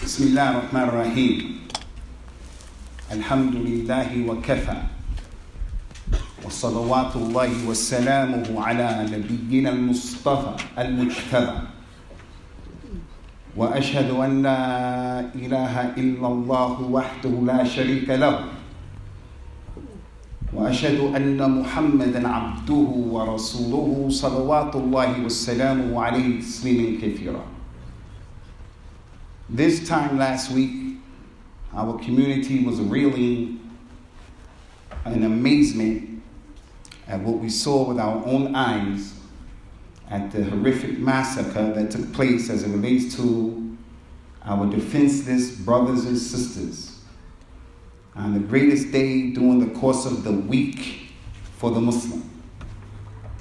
بسم الله الرحمن الرحيم الحمد لله وكفى وصلوات الله وسلامه على نبينا المصطفى المجتبى وأشهد أن لا إله إلا الله وحده لا شريك له وأشهد أن محمدا عبده ورسوله صلوات الله وسلامه عليه تسليما كثيرا. This time last week, our community was reeling in amazement at what we saw with our own eyes at the horrific massacre that took place as it relates to our defenseless brothers and sisters on the greatest day during the course of the week for the Muslim,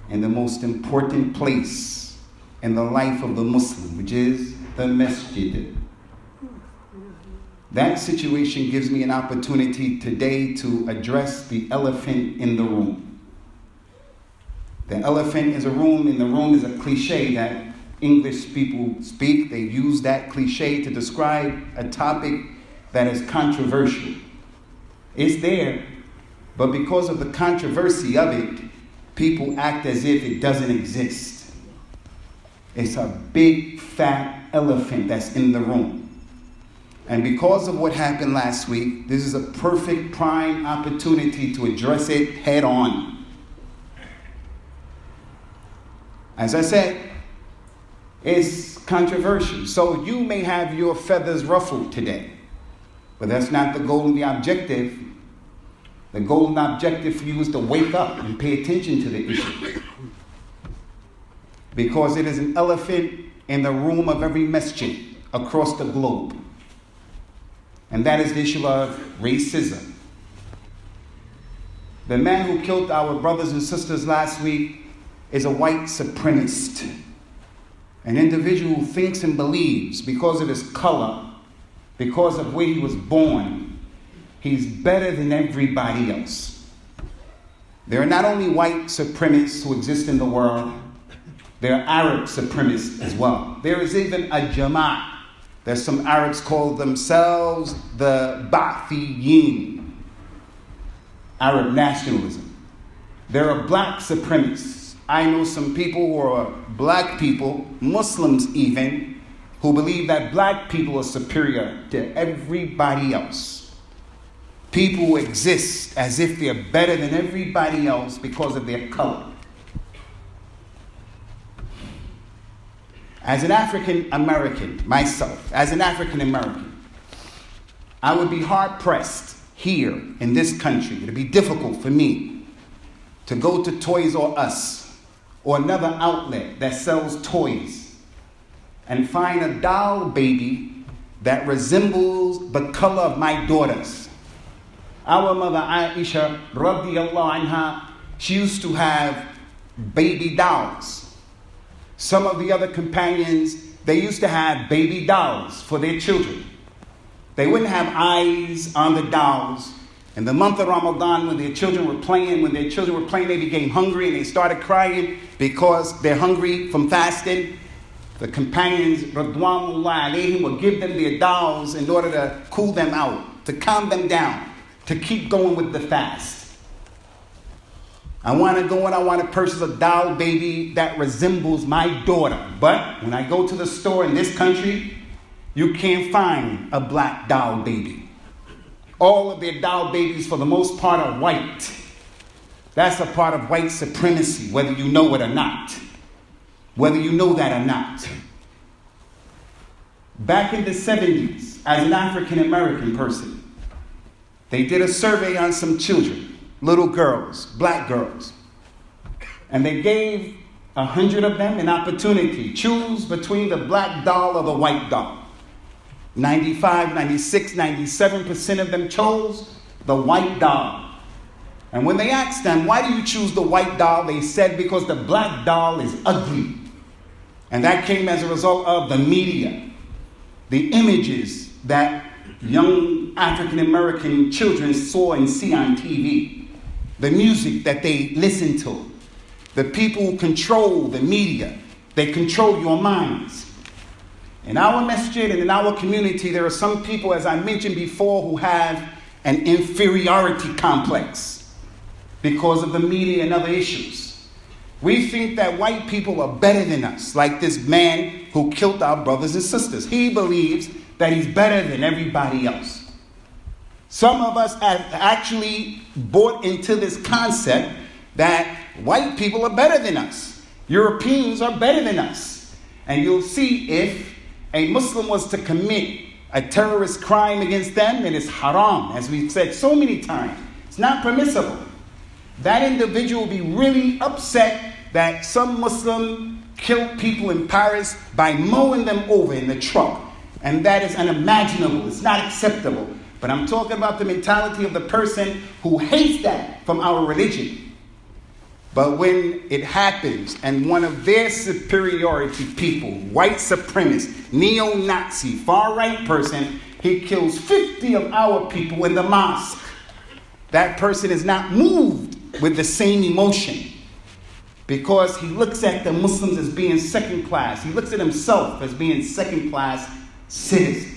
and the most important place in the life of the Muslim, which is the masjid. That situation gives me an opportunity today to address the elephant in the room. The elephant in the room is a cliche that English people speak. They use that cliche to describe a topic that is controversial. It's there, but because of the controversy of it, people act as if it doesn't exist. It's a big, fat elephant that's in the room. And because of what happened last week, this is a perfect prime opportunity to address it head on. As I said, it's controversial. So you may have your feathers ruffled today, but that's not the goal and the objective. The goal and objective for you is to wake up and pay attention to the issue. Because it is an elephant in the room of every masjid across the globe. And that is the issue of racism. The man who killed our brothers and sisters last week is a white supremacist. An individual who thinks and believes because of his color, because of where he was born, he's better than everybody else. There are not only white supremacists who exist in the world, there are Arab supremacists as well. There is even a Jama'at. There's some Arabs call themselves the Ba'athiyin, Arab nationalism. There are black supremacists. I know some people who are black people, Muslims even, who believe that black people are superior to everybody else. People who exist as if they're better than everybody else because of their color. As an African American, myself, as an African American, I would be hard pressed here in this country. It would be difficult for me to go to Toys R Us or another outlet that sells toys and find a doll baby that resembles the color of my daughters. Our mother Aisha, radiyallahu anha, she used to have baby dolls. Some of the other companions, they used to have baby dolls for their children. They wouldn't have eyes on the dolls. In the month of Ramadan, when their children were playing, they became hungry and they started crying because they're hungry from fasting. The companions, radwanullah alayhim, would give them their dolls in order to cool them out, to calm them down, to keep going with the fast. I want to go and I want to purchase a doll baby that resembles my daughter. But when I go to the store in this country, you can't find a black doll baby. All of their doll babies, for the most part, are white. That's a part of white supremacy, whether you know it or not. Whether you know that or not. Back in the 70s, as an African American person, they did a survey on some children. Little girls, black girls. And they gave 100 of them an opportunity. Choose between the black doll or the white doll. 95, 96, 97% of them chose the white doll. And when they asked them, why do you choose the white doll? They said, because the black doll is ugly. And that came as a result of the media. The images that young African American children saw and see on TV. The music that they listen to. The people who control the media. They control your minds. In our masjid and in our community, there are some people, as I mentioned before, who have an inferiority complex because of the media and other issues. We think that white people are better than us, like this man who killed our brothers and sisters. He believes that he's better than everybody else. Some of us have actually bought into this concept that white people are better than us. Europeans are better than us. And you'll see if a Muslim was to commit a terrorist crime against them, then it's haram, as we've said so many times. It's not permissible. That individual will be really upset that some Muslim killed people in Paris by mowing them over in the truck. And that is unimaginable. It's not acceptable. But I'm talking about the mentality of the person who hates that from our religion. But when it happens and one of their superiority people, white supremacist, neo-Nazi, far-right person, he kills 50 of our people in the mosque, that person is not moved with the same emotion because he looks at the Muslims as being second class. He looks at himself as being second class citizens.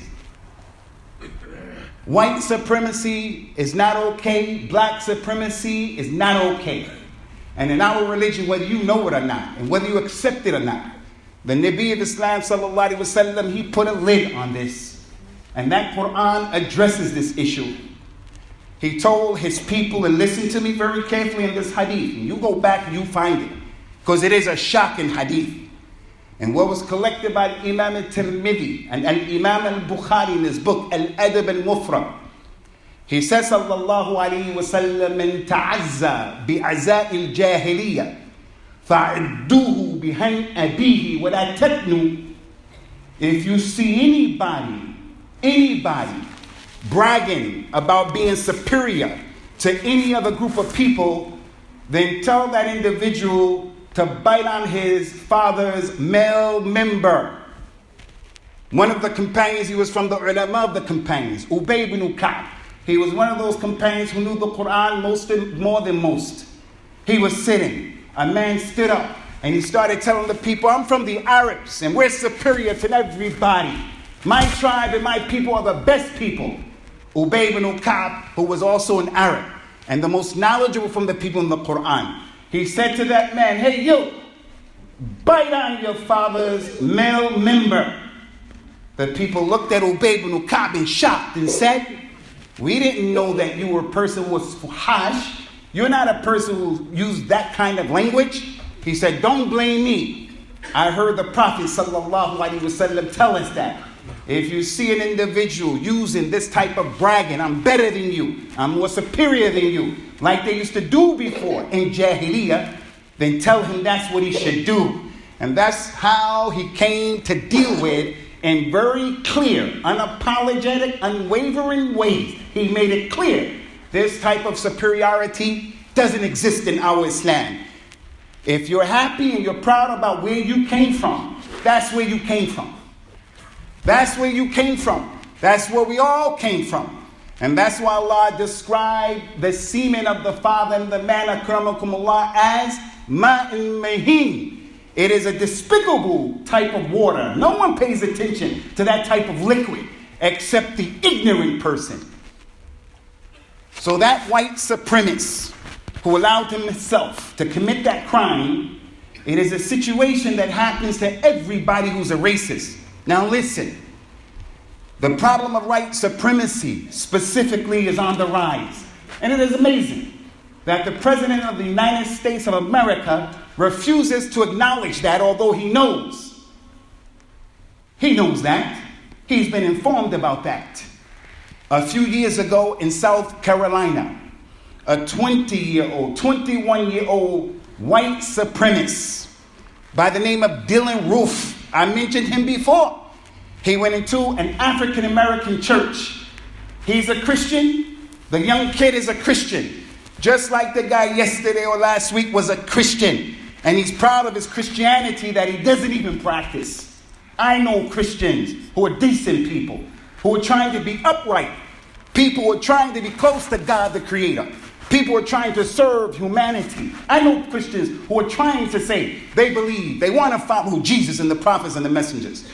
White supremacy is not okay. Black supremacy is not okay. And in our religion, whether you know it or not, and whether you accept it or not, the Nabi of Islam, sallallahu alaihi wasallam, he put a lid on this. And that Quran addresses this issue. He told his people, and listen to me very carefully in this hadith, and you go back and you find it, because it is a shocking hadith. And what was collected by Imam al-Tirmidhi and Imam al-Bukhari in his book, Al-Adab al-Mufrad. He says, sallallahu alayhi wa sallam, من تعزى بعزاء الجاهلية فعدوه بهن أبيه ولا تكنوا. If you see anybody bragging about being superior to any other group of people, then tell that individual to bite on his father's male member. One of the companions, he was from the ulama of the companions, Ubay ibn Ka'b. He was one of those companions who knew the Quran more than most. He was sitting. A man stood up and he started telling the people, I'm from the Arabs and we're superior to everybody. My tribe and my people are the best people. Ubay ibn Ka'b, who was also an Arab and the most knowledgeable from the people in the Quran, he said to that man, hey, you, bite on your father's male member. The people looked at Ubay ibn Ka'b in shock and said, we didn't know that you were a person who was harsh. You're not a person who used that kind of language. He said, don't blame me. I heard the Prophet sallallahu alaihi wasallam tell us that if you see an individual using this type of bragging, I'm better than you, I'm more superior than you, like they used to do before in Jahiliyyah, then tell him that's what he should do. And that's how he came to deal with, in very clear, unapologetic, unwavering ways. He made it clear this type of superiority doesn't exist in our Islam. If you're happy and you're proud about where you came from, that's where you came from. That's where you came from. That's where we all came from. And that's why Allah described the semen of the father and the man, akramakumullah, as ma'in mahin. It is a despicable type of water. No one pays attention to that type of liquid except the ignorant person. So that white supremacist who allowed himself to commit that crime, it is a situation that happens to everybody who's a racist. Now listen, the problem of white supremacy specifically is on the rise. And it is amazing that the President of the United States of America refuses to acknowledge that, although he knows. He knows that. He's been informed about that. A few years ago in South Carolina, a 20-year-old, 21-year-old white supremacist by the name of Dylan Roof, I mentioned him before. He went into an African-American church. He's a Christian. The young kid is a Christian. Just like the guy yesterday or last week was a Christian. And he's proud of his Christianity that he doesn't even practice. I know Christians who are decent people, who are trying to be upright. People who are trying to be close to God the Creator. People who are trying to serve humanity. I know Christians who are trying to say they believe, they want to follow Jesus and the prophets and the messengers.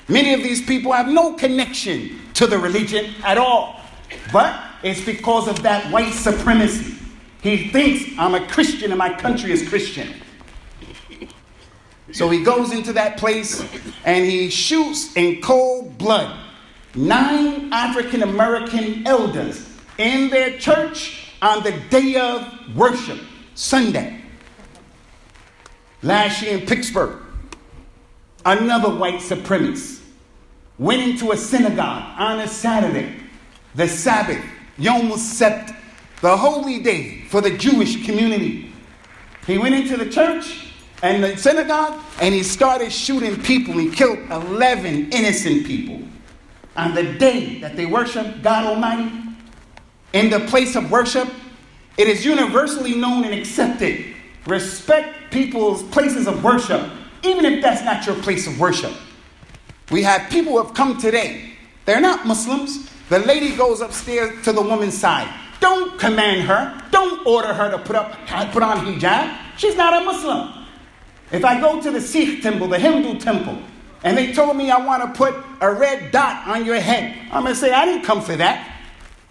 Many of these people have no connection to the religion at all. But it's because of that white supremacy. He thinks I'm a Christian and my country is Christian. So he goes into that place and he shoots in cold blood 9 African American elders in their church on the day of worship, Sunday. Last year in Pittsburgh, another white supremacist went into a synagogue on a Saturday, the Sabbath, Yom Sept, the holy day for the Jewish community. He went into the church and the synagogue and he started shooting people. He killed 11 innocent people. On the day that they worship God Almighty, in the place of worship, it is universally known and accepted. Respect people's places of worship, even if that's not your place of worship. We have people who have come today. They're not Muslims. The lady goes upstairs to the woman's side. Don't command her. Don't order her to put on hijab. She's not a Muslim. If I go to the Sikh temple, the Hindu temple, and they told me I want to put a red dot on your head, I'm going to say, I didn't come for that.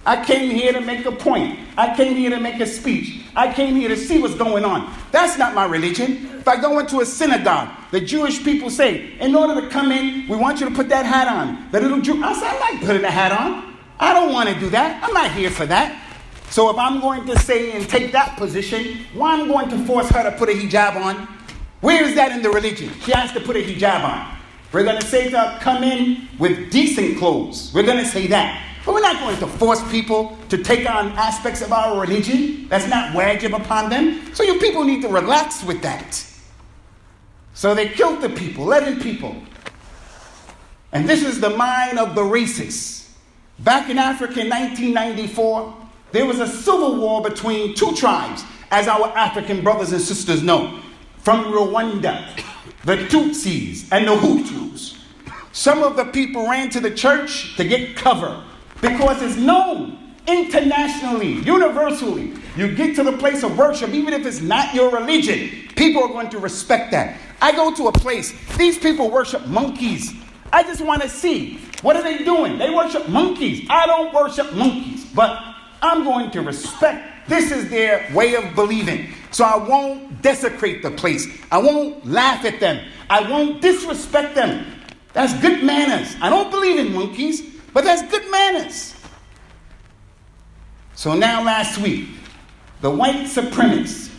I came here to make a point. I came here to make a speech. I came here to see what's going on. That's not my religion. If I go into a synagogue, the Jewish people say, in order to come in, we want you to put that hat on. The little Jew, I said, I'm not putting a hat on. I don't want to do that. I'm not here for that. So if I'm going to say and take that position, why am I going to force her to put a hijab on? Where is that in the religion? She has to put a hijab on. We're going to say to her, come in with decent clothes. We're going to say that. But we're not going to force people to take on aspects of our religion. That's not wajib upon them. So you people need to relax with that. So they killed the people, 11 people. And this is the mind of the racists. Back in Africa in 1994, there was a civil war between 2 tribes, as our African brothers and sisters know. From Rwanda, the Tutsis and the Hutus. Some of the people ran to the church to get cover because it's known internationally, universally. You get to the place of worship, even if it's not your religion, people are going to respect that. I go to a place, these people worship monkeys. I just want to see, what are they doing? They worship monkeys. I don't worship monkeys, but I'm going to respect. This is their way of believing. So I won't desecrate the place. I won't laugh at them. I won't disrespect them. That's good manners. I don't believe in monkeys, but that's good manners. So now last week, the white supremacist,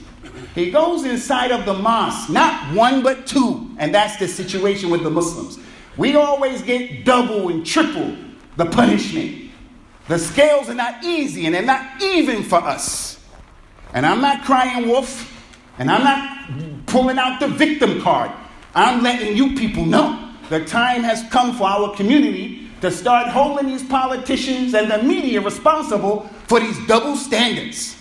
he goes inside of the mosque, not 1 but 2, and that's the situation with the Muslims. We always get double and triple the punishment. The scales are not easy and they're not even for us. And I'm not crying wolf, and I'm not pulling out the victim card. I'm letting you people know the time has come for our community to start holding these politicians and the media responsible for these double standards.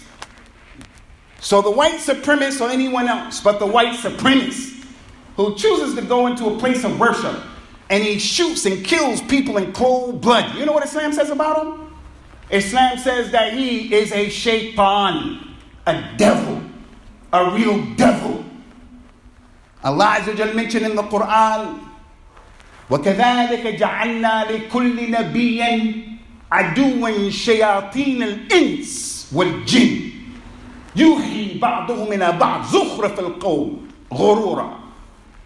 So the white supremacist or anyone else, but the white supremacist who chooses to go into a place of worship and he shoots and kills people in cold blood. You know what Islam says about him? Islam says that he is a Shaytan, a devil, a real devil. Allah Azza wa Jal mentioned in the Quran, وَكَذَلِكَ جَعَلْنَا لِكُلِّ نَبِيٍّ عَدُوًّا شَيَاطِينَ الْإِنسِ وَالْجِنِّ يُوحِي بَعْضُهُمْ إِلَى بَعْضٍ زُخْرَفَ الْقَوْلِ غُرُورًا.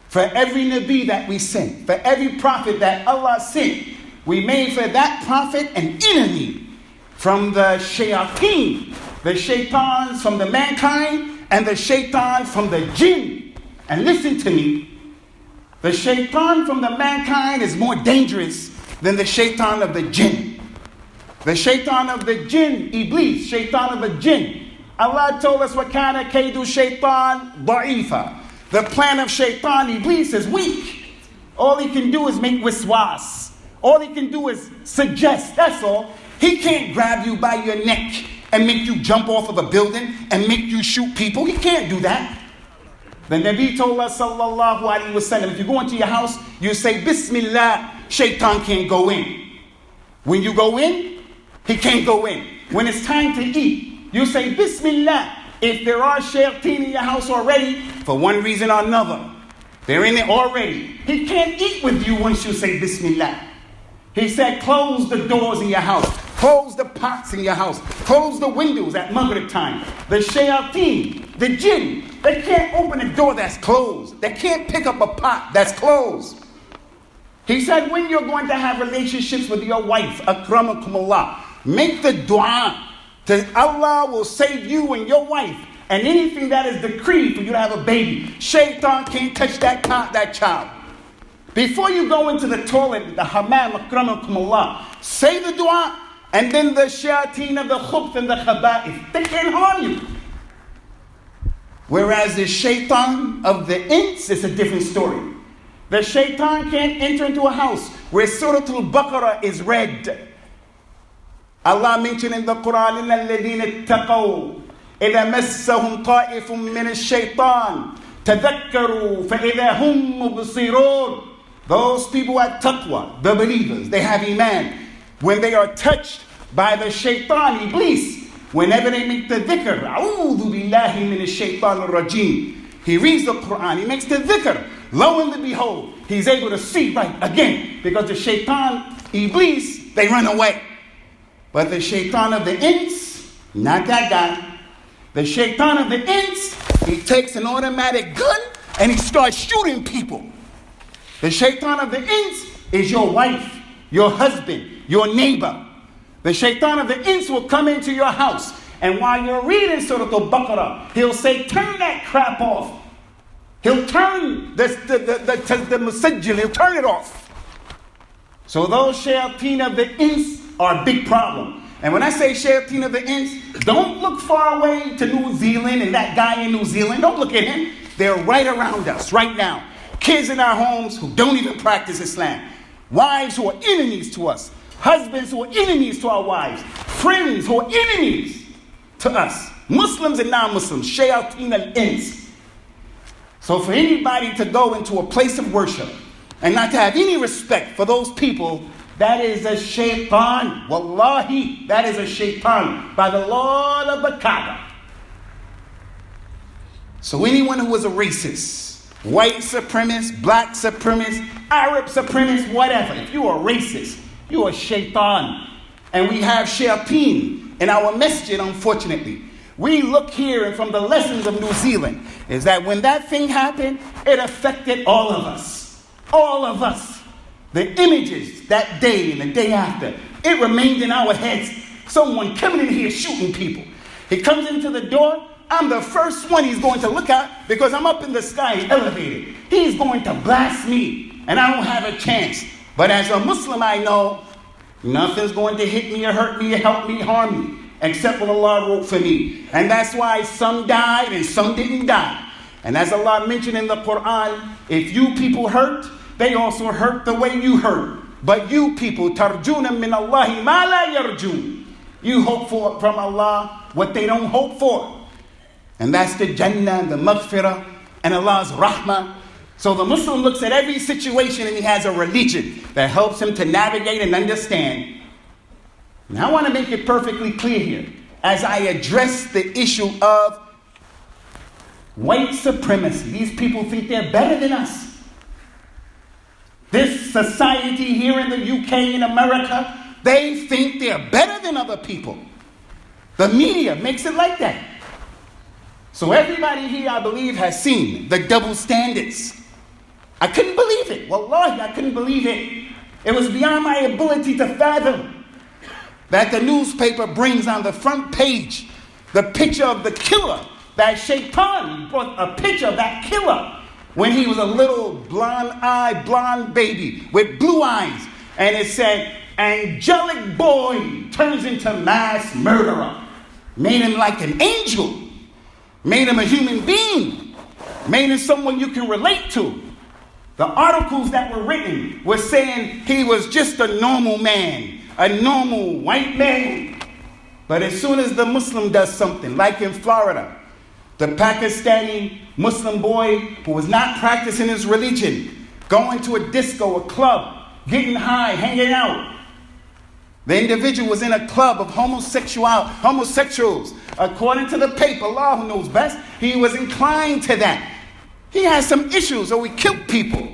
For every Nabi that we sent, for every prophet that Allah sent, we made for that prophet an enemy from the shayateen, the shaitans from the mankind, and the shaitan from the jinn. And listen to me, the shaitan from the mankind is more dangerous than the shaitan of the jinn. The shaitan of the jinn, Iblis, shaitan of the jinn. Allah told us, وَكَانَ كَيْدُ شَيْطَانٍ ضَعِيفًا. The plan of shaitan, Iblis, is weak. All he can do is make wiswas. All he can do is suggest, that's all. He can't grab you by your neck and make you jump off of a building and make you shoot people. He can't do that. The Nabi told us, sallallahu alaihi wasallam, if you go into your house, you say, Bismillah, shaitan can't go in. When you go in, he can't go in. When it's time to eat, you say, Bismillah. If there are shayateen in your house already, for one reason or another, They're in it already. He can't eat with you once you say Bismillah. He said, close the doors in your house. Close the pots in your house. Close the windows at Maghrib time. The shayateen, the jinn, they can't open a door that's closed. They can't pick up a pot that's closed. He said, when you're going to have relationships with your wife, akramakumullah, make the dua that Allah will save you and your wife and anything that is decreed for you to have a baby. Shaytan can't touch that child. Before you go into the toilet, the hammam, akramakumullah, say the dua, and then the shayateen of the khubth and the khaba'ith, they can't harm you. Whereas the shaitan of the ins is a different story. The shaitan can't enter into a house where Surah Al-Baqarah is read. Allah mentioned in the Quran, إِنَّ الَّذِينَ اتَّقَوْا إِذَا مَسَّهُمْ طَائِفٌ مِّنَ الشَّيْطَانِ تَذَكَّرُوا فَإِذَا هُمْ مُبْصِرُونَ. Those people at taqwa, the believers, they have iman. When they are touched by the shaitan, iblis, whenever they make the dhikr, أعوذ بالله من الشيطان الرجيم, he reads the Quran, he makes the dhikr, lo and behold, he's able to see right again, because the shaitan, iblis, they run away. But the shaitan of the ins, not that guy. The shaitan of the ins, he takes an automatic gun and he starts shooting people. The shaitan of the ins is your wife, your husband, your neighbor. The shaitan of the ins will come into your house, and while you're reading Surah Al-Baqarah, he'll say, turn that crap off. He'll turn the masajil, he'll turn it off. So those shayateen of the ins are a big problem. And when I say shayateen of the ins, don't look far away to New Zealand and that guy in New Zealand. Don't look at him. They're right around us right now. Kids in our homes who don't even practice Islam. Wives who are enemies to us. Husbands who are enemies to our wives. Friends who are enemies to us. Muslims and non-Muslims. Shayateen al-ins. So for anybody to go into a place of worship and not to have any respect for those people, that is a shaitan. Wallahi, that is a shaitan by the Lord of the Kaaba. So anyone who is a racist, white supremacist, black supremacist, Arab supremacist, whatever, if you are racist, you are shaitan. And we have shayateen in our masjid, unfortunately. We look here, and from the lessons of New Zealand, is that when that thing happened, it affected all of us. All of us. The images that day and the day after, it remained in our heads. Someone coming in here shooting people. He comes into the door, I'm the first one he's going to look at because I'm up in the sky, elevated. He's going to blast me, and I don't have a chance. But as a Muslim, I know nothing's going to hit me or hurt me or help me, harm me, except what Allah wrote for me. And that's why some died and some didn't die. And as Allah mentioned in the Quran, if you people hurt, they also hurt the way you hurt. But you people, tarjuna min Allahi ma la yarjun. You hope for from Allah what they don't hope for. And that's the Jannah, the Maghfirah, and Allah's Rahmah. So the Muslim looks at every situation and he has a religion that helps him to navigate and understand. Now I want to make it perfectly clear here as I address the issue of white supremacy. These people think they're better than us. This society here in the UK, in America, they think they're better than other people. The media makes it like that. So everybody here, I believe, has seen the double standards. I couldn't believe it. Wallahi, I couldn't believe it. It was beyond my ability to fathom that the newspaper brings on the front page the picture of the killer, that Shaytan brought a picture of that killer when he was a little blonde-eyed, blonde baby with blue eyes. And it said, angelic boy turns into mass murderer. Made him like an angel. Made him a human being. Made him someone you can relate to. The articles that were written were saying he was just a normal man. A normal white man. But as soon as the Muslim does something, like in Florida, the Pakistani Muslim boy who was not practicing his religion, going to a disco, a club, getting high, hanging out. The individual was in a club of homosexuals. According to the paper, Allah who knows best, he was inclined to that. He has some issues, so he killed people.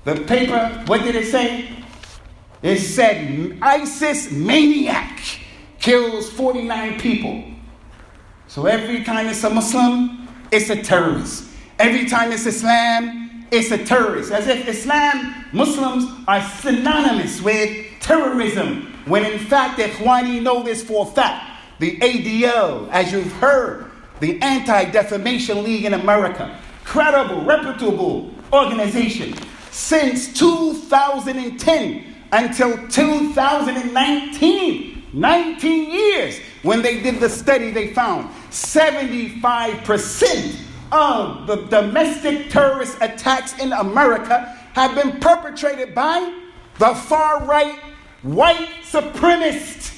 The paper, what did it say? It said ISIS maniac kills 49 people. So every time it's a Muslim, it's a terrorist. Every time it's Islam, it's a terrorist. As if Islam, Muslims are synonymous with terrorism. When in fact, the Ikhwani know this for a fact. The ADL, as you've heard, the Anti-Defamation League in America, credible, reputable organization. Since 2010 until 2019, 19 years, when they did the study, they found 75% of the domestic terrorist attacks in America have been perpetrated by the far-right white supremacists.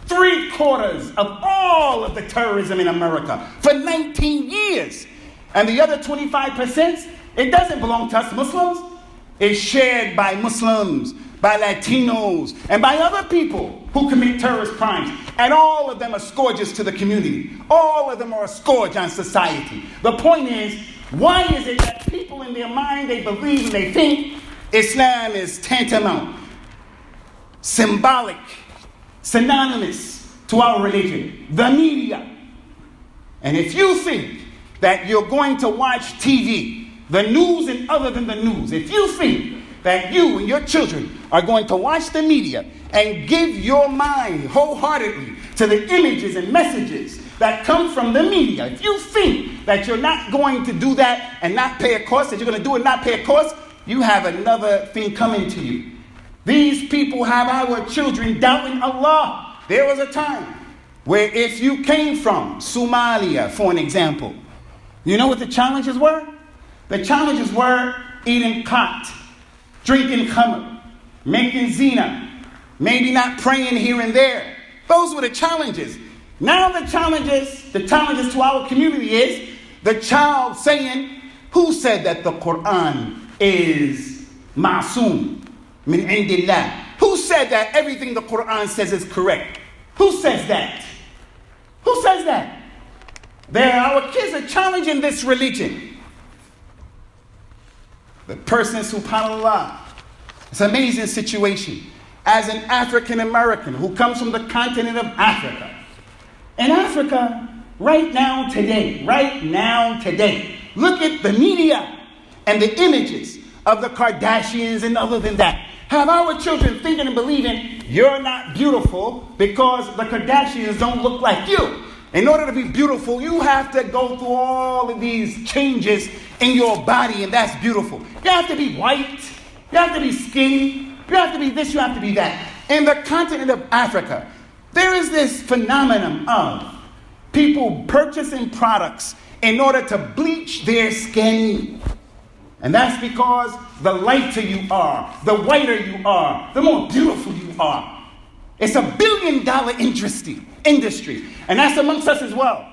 3/4 of all of the terrorism in America for 19 years. And the other 25%, it doesn't belong to us Muslims. It's shared by Muslims, by Latinos, and by other people who commit terrorist crimes. And all of them are scourges to the community. All of them are a scourge on society. The point is, why is it that people in their mind, they believe and they think Islam is tantamount, symbolic, synonymous to our religion, the media? And if you think that you're going to watch TV, the news and other than the news, if you think that you and your children are going to watch the media and give your mind wholeheartedly to the images and messages that come from the media, if you think that you're not going to do that and not pay a cost, that you're going to do it and not pay a cost, you have another thing coming to you. These people have our children doubting Allah. There was a time where if you came from Somalia, for an example, you know what the challenges were? The challenges were eating khat, drinking khamr, making zina, maybe not praying here and there. Those were the challenges. Now the challenges to our community is the child saying, who said that the Quran is ma'soom min indillah? Who said that everything the Quran says is correct? Who says that? Who says that? Our kids are challenging this religion. The person, subhanAllah, it's an amazing situation. As an African American who comes from the continent of Africa. In Africa, right now, today, look at the media and the images of the Kardashians and other than that. Have our children thinking and believing you're not beautiful because the Kardashians don't look like you. In order to be beautiful, you have to go through all of these changes in your body, and that's beautiful. You have to be white. You have to be skinny. You have to be this, you have to be that. In the continent of Africa, there is this phenomenon of people purchasing products in order to bleach their skin. And that's because the lighter you are, the whiter you are, the more beautiful you are. It's a $1 billion industry. And that's amongst us as well.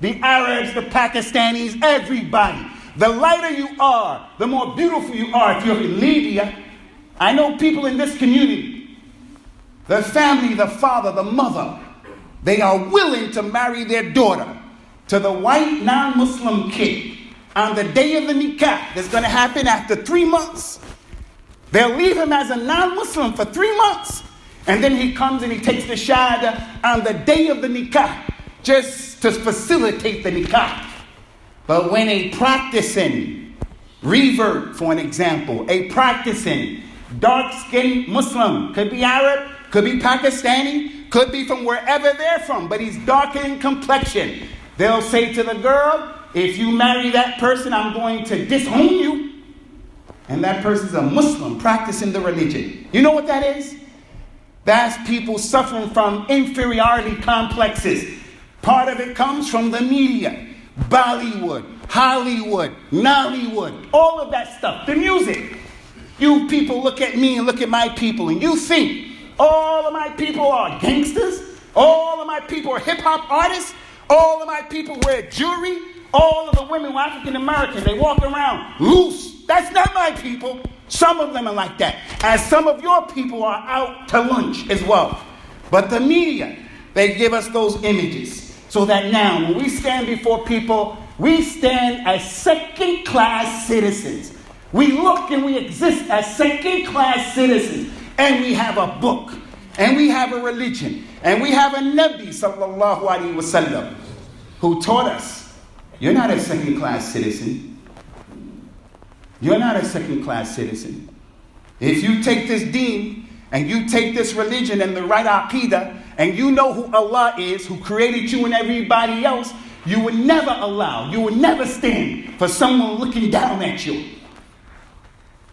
The Arabs, the Pakistanis, everybody. The lighter you are, the more beautiful you are. If you're in Libya, I know people in this community, the family, the father, the mother, they are willing to marry their daughter to the white non-Muslim kid on the day of the nikah that's going to happen after 3 months. They'll leave him as a non-Muslim for 3 months. And then he comes and he takes the shahada on the day of the nikah, just to facilitate the nikah. But when a practicing revert, for an example, a practicing dark-skinned Muslim, could be Arab, could be Pakistani, could be from wherever they're from, but he's darker in complexion, they'll say to the girl, if you marry that person, I'm going to disown you. And that person's a Muslim practicing the religion. You know what that is? That's people suffering from inferiority complexes. Part of it comes from the media. Bollywood, Hollywood, Nollywood, all of that stuff. The music. You people look at me and look at my people and you think all of my people are gangsters? All of my people are hip-hop artists? All of my people wear jewelry? All of the women were African American. They walk around loose. That's not my people. Some of them are like that. As some of your people are out to lunch as well. But the media, they give us those images. So that now, when we stand before people, We stand as second-class citizens. We look and we exist as second-class citizens. And we have a book. And we have a religion. And we have a Nabi, sallallahu alaihi wasallam, who taught us, you're not a second-class citizen. You're not a second-class citizen. If you take this deen, and you take this religion and the right aqidah, and you know who Allah is, who created you and everybody else, you would never allow, you would never stand for someone looking down at you.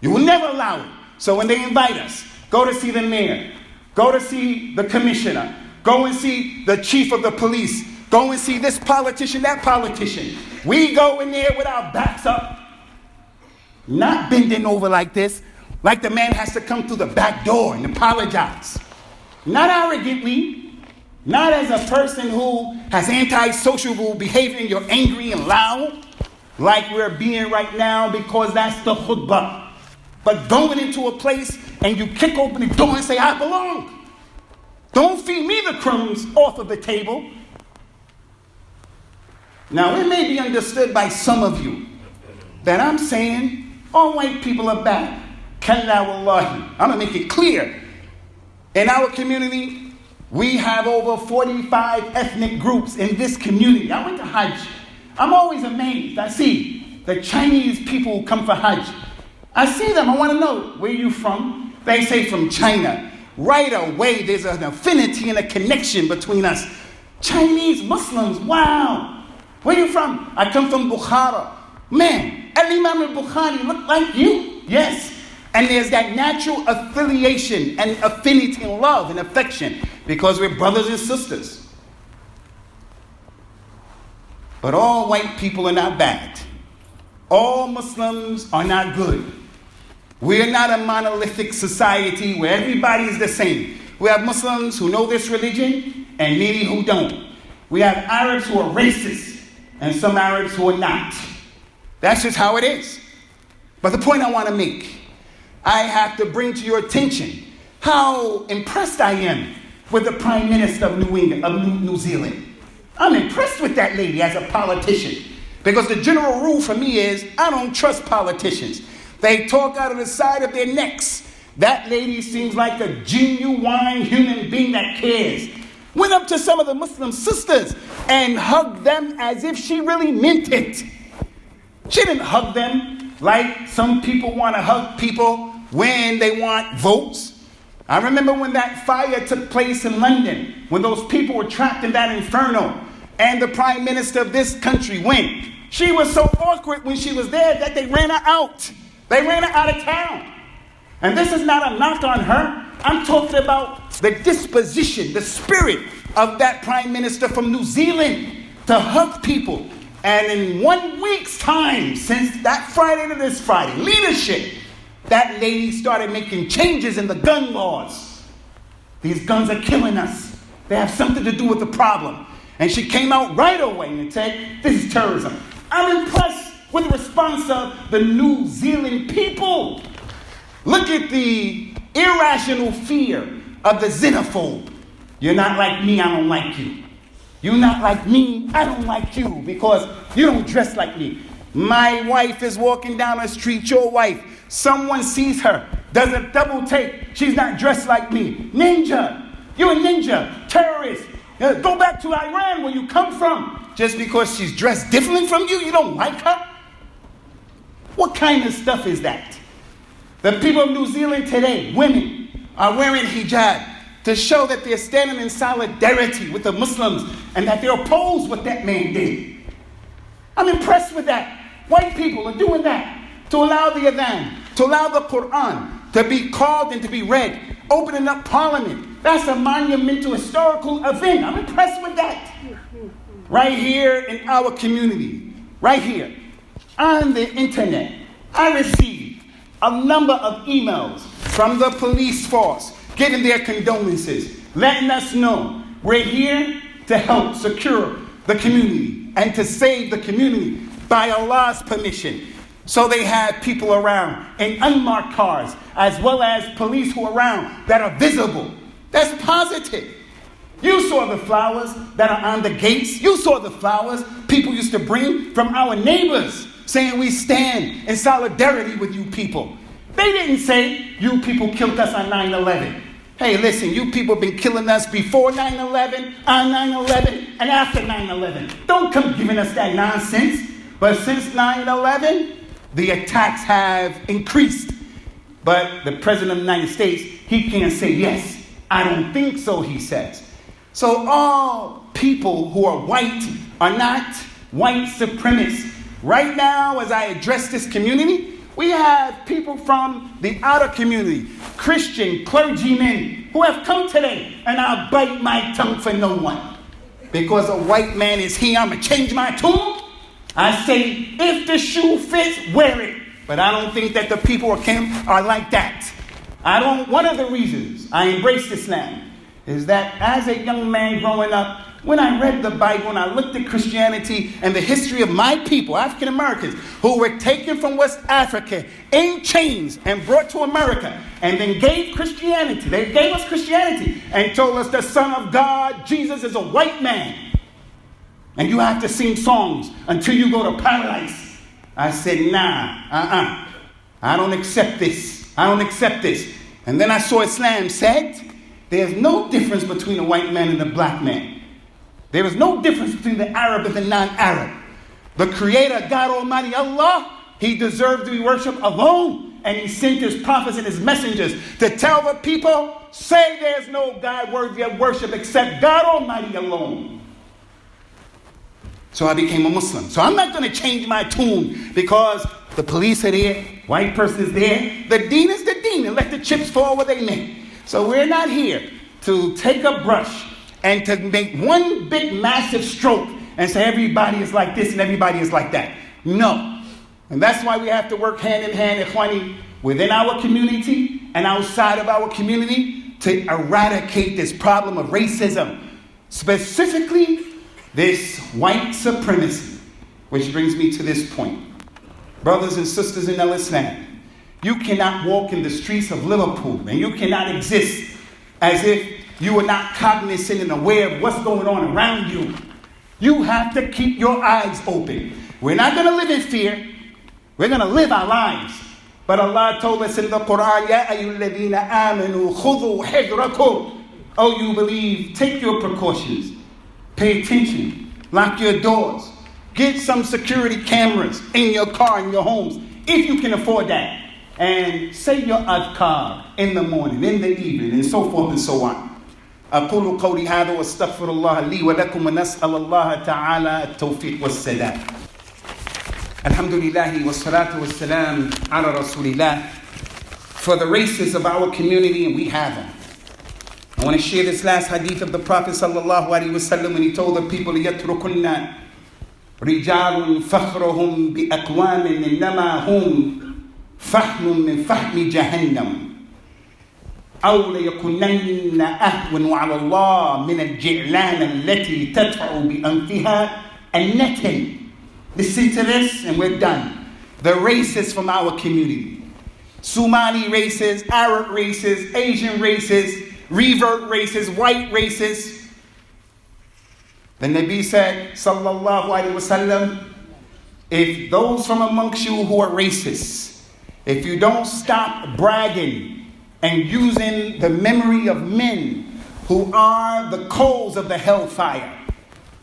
You will never allow it. So when they invite us, go to see the mayor, go to see the commissioner, go and see the chief of the police, go and see this politician, that politician. We go in there with our backs up, not bending over like this, like the man has to come through the back door and apologize. Not arrogantly, not as a person who has antisocial behavior and you're angry and loud, like we're being right now because that's the khutbah. But going into a place and you kick open the door and say, I belong. Don't feed me the crumbs off of the table. Now, it may be understood by some of you that I'm saying all white people are bad. Kalla wallahi. I'm going to make it clear. In our community, we have over 45 ethnic groups in this community. I went to Hajj. I'm always amazed. I see the Chinese people who come for Hajj. I see them. I want to know, where are you from? They say from China. Right away, there's an affinity and a connection between us. Chinese Muslims, wow. Where are you from? I come from Bukhara. Man, Al-Imam al-Bukhari look like you. Yes. And there's that natural affiliation and affinity and love and affection because we're brothers and sisters. But all white people are not bad. All Muslims are not good. We're not a monolithic society where everybody is the same. We have Muslims who know this religion and many who don't. We have Arabs who are racist and some Arabs who are not. That's just how it is. But the point I want to make, I have to bring to your attention how impressed I am with the Prime Minister of New Zealand. I'm impressed with that lady as a politician. Because the general rule for me is, I don't trust politicians. They talk out of the side of their necks. That lady seems like a genuine human being that cares. Went up to some of the Muslim sisters and hugged them as if she really meant it. She didn't hug them like some people want to hug people when they want votes. I remember when that fire took place in London, when those people were trapped in that inferno, and the Prime Minister of this country went. She was so awkward when she was there that they ran her out. They ran her out of town. And this is not a knock on her. I'm talking about the disposition, the spirit of that Prime Minister from New Zealand to hug people. And in 1 week's time, since that Friday to this Friday, leadership, that lady started making changes in the gun laws. These guns are killing us. They have something to do with the problem. And she came out right away and said, this is terrorism. I'm impressed with the response of the New Zealand people. Look at the irrational fear of the xenophobe. You're not like me, I don't like you. You're not like me, I don't like you because you don't dress like me. My wife is walking down the street, your wife. Someone sees her, does a double take. She's not dressed like me. Ninja, you're a ninja, terrorist. Go back to Iran where you come from. Just because she's dressed differently from you, you don't like her? What kind of stuff is that? The people of New Zealand today, women, are wearing hijab to show that they're standing in solidarity with the Muslims and that they're opposed what that man did. I'm impressed with that. White people are doing that to allow the adhan, to allow the Quran to be called and to be read, opening up Parliament. That's a monumental historical event. I'm impressed with that. Right here in our community, right here on the internet, I received a number of emails from the police force giving their condolences, letting us know we're here to help secure the community and to save the community by Allah's permission. So they have people around in unmarked cars as well as police who are around that are visible. That's positive. You saw the flowers that are on the gates. You saw the flowers people used to bring from our neighbors, saying we stand in solidarity with you people. They didn't say you people killed us on 9/11. Hey, listen, you people have been killing us before 9/11, on 9/11, and after 9/11. Don't come giving us that nonsense. But since 9/11, the attacks have increased. But the President of the United States, he can't say yes. I don't think so, he says. So all people who are white are not white supremacists. Right now, as I address this community, we have people from the outer community, Christian clergymen, who have come today, and I'll bite my tongue for no one. Because a white man is here, I'm going to change my tune. I say, if the shoe fits, wear it. But I don't think that the people of Kim are like that. One of the reasons I embraced Islam is that as a young man growing up, when I read the Bible and I looked at Christianity and the history of my people, African Americans, who were taken from West Africa in chains and brought to America, and then gave Christianity. They gave us Christianity and told us the Son of God, Jesus, is a white man. And you have to sing songs until you go to paradise. I said, nah, I don't accept this. I don't accept this. And then I saw Islam said, there's no difference between a white man and a black man. There is no difference between the Arab and the non-Arab. The Creator, God Almighty Allah, He deserved to be worshipped alone. And He sent His prophets and His messengers to tell the people, say there's no God worthy of worship except God Almighty alone. So I became a Muslim. So I'm not going to change my tune because the police are there, white person is there. The deen is the deen, and let the chips fall where they may. So we're not here to take a brush and to make one big massive stroke and say everybody is like this and everybody is like that. No. And that's why we have to work hand in hand, Ikhwani, within our community and outside of our community to eradicate this problem of racism. Specifically, this white supremacy. Which brings me to this point. Brothers and sisters in Islam, you cannot walk in the streets of Liverpool and you cannot exist as if you are not cognizant and aware of what's going on around you. You have to keep your eyes open. We're not going to live in fear. We're going to live our lives. But Allah told us in the Quran, Ya ayyuhalladhina amanu khudhu hidrakum. Oh, you believe, take your precautions. Pay attention. Lock your doors. Get some security cameras in your car, in your homes, if you can afford that. And say your adhkar in the morning, in the evening, and so forth and so on. أقول قولي هذا واستغفر الله لي ولكم ونسأل الله تعالى التوفيق والسداد. الحمد لله والصلاة والسلام على رسول الله. For the races of our community, and we have them. I want to share this last hadith of the Prophet sallallahu alaihi wasallam when he told the people, يتركن رجال فخرهم بأقوام إنما هم فحم من فحم جهنم أو ليكونن أهون على الله من الجعلان التي تدفع بأنفها النتن. Listen to this and we're done. The races from our community. Somali races, Arab races, Asian races, revert races, white races. The Nabi said, sallallahu alaihi wasallam, if those from amongst you who are racist, if you don't stop bragging and using the memory of men who are the coals of the hellfire,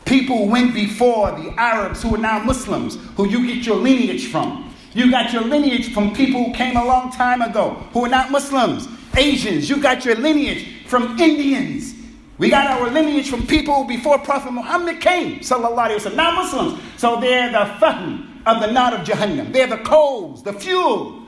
people who went before the Arabs who are now Muslims, who you get your lineage from. You got your lineage from people who came a long time ago, who are not Muslims. Asians, you got your lineage from Indians. We got our lineage from people before Prophet Muhammad came, sallallahu alaihi wasallam, not Muslims. So they're the fahm of the knot of Jahannam. They're the coals, the fuel.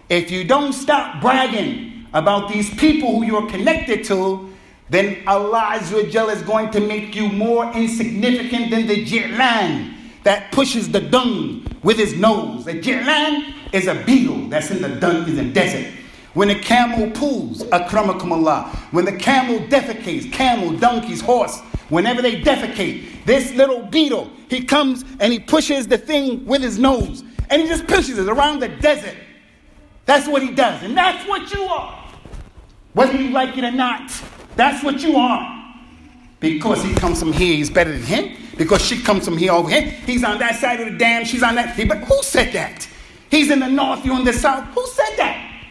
If you don't stop bragging about these people who you're connected to, then Allah Azza wa Jalla is going to make you more insignificant than the Ji'lan that pushes the dung with his nose. The Ji'lan is a beetle that's in the dung, in the desert. When a camel pools, akramakumullah, when the camel defecates, camel, donkeys, horse, whenever they defecate, this little beetle, he comes and he pushes the thing with his nose, and he just pushes it around the desert. That's what he does, and that's what you are. Whether you like it or not, that's what you are. Because he comes from here, he's better than him. Because she comes from here over here. He's on that side of the dam, she's on that. But who said that? He's in the north, you're in the south. Who said that?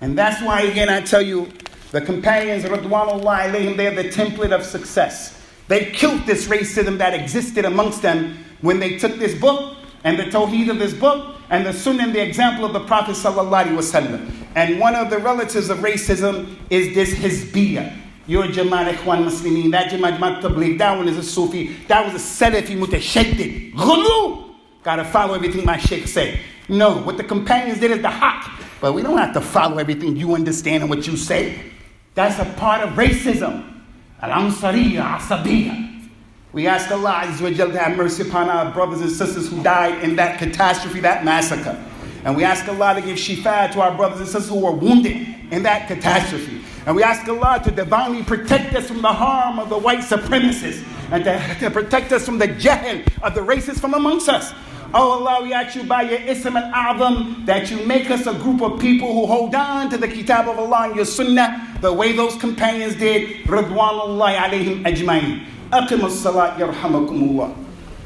And that's why, again, I tell you, the companions, Radwanullah alayhim, they're the template of success. They killed this racism that existed amongst them when they took this book and the tawheed of this book and the sunnah and the example of the Prophet sallallahu alaihi wasallam. And one of the relatives of racism is this hizbiyah. You're a Jamaat Ikhwan Muslimin, that Jamaat Tabligh, that one is a Sufi, that was a Salafi Mutashaddid. Ghulu! Gotta follow everything my Shaykh say. No, what the companions did is the haqq. But we don't have to follow everything you understand and what you say. That's a part of racism. Al-Ansariya, Asabiyya. We ask Allah Azza wa Jalla to have mercy upon our brothers and sisters who died in that catastrophe, that massacre. And we ask Allah to give shifa to our brothers and sisters who were wounded in that catastrophe. And we ask Allah to divinely protect us from the harm of the white supremacists and to protect us from the jahl of the racists from amongst us. Oh Allah, we ask you by your Ism al-A'zam that you make us a group of people who hold on to the kitab of Allah and your sunnah the way those companions did. Ridwanullahi alayhim ajma'in. Aqim as-salat yarhamakumullah.